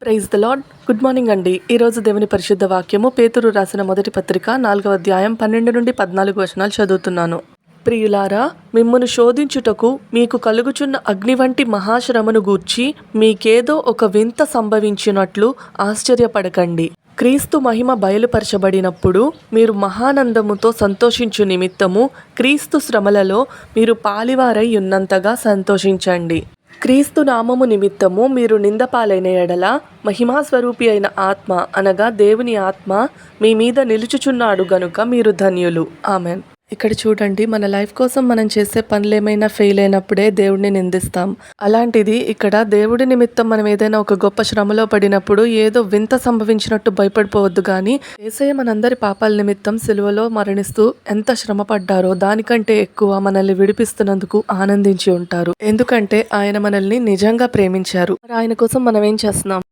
Praise the lord. Good morning అండి. ఈరోజు దేవుని పరిశుద్ధ వాక్యము పేతురు రాసిన మొదటి పత్రిక 4వ అధ్యాయం 12 నుండి 14 వచనాలు చదువుతున్నాను. ప్రియులారా, మిమ్మును శోధించుటకు మీకు కలుగుచున్న అగ్ని వంటి మహాశ్రమను గూర్చి మీకేదో ఒక వింత సంభవించినట్లు ఆశ్చర్యపడకండి. క్రీస్తు మహిమ బయలుపరచబడినప్పుడు మీరు మహానందముతో సంతోషించు నిమిత్తము క్రీస్తు శ్రమలలో మీరు పాలివారై ఉన్నంతగా సంతోషించండి. క్రీస్తు నామము నిమిత్తము మీరు నిందపాలైన ఎడల మహిమాస్వరూపి అయిన ఆత్మ అనగా దేవుని ఆత్మ మీ మీద నిలుచుచున్నాడు గనుక మీరు ధన్యులు. ఆమెన్. ఇక్కడ చూడండి, మన లైఫ్ కోసం మనం చేసే పనులు ఏమైనా ఫెయిల్ అయినప్పుడే దేవుడిని నిందిస్తాం. అలాంటిది ఇక్కడ దేవుడి నిమిత్తం మనం ఏదైనా ఒక గొప్ప శ్రమలో పడినప్పుడు ఏదో వింత సంభవించినట్టు భయపడిపోవద్దు. కానీ యేసయ్య మనందరి పాపాల నిమిత్తం సిలువలో మరణిస్తూ ఎంత శ్రమ పడ్డారో దానికంటే ఎక్కువ మనల్ని విడిపిస్తున్నందుకు ఆనందించి ఉంటారు. ఎందుకంటే ఆయన మనల్ని నిజంగా ప్రేమించారు. మరి ఆయన కోసం మనం ఏం చేస్తున్నాం?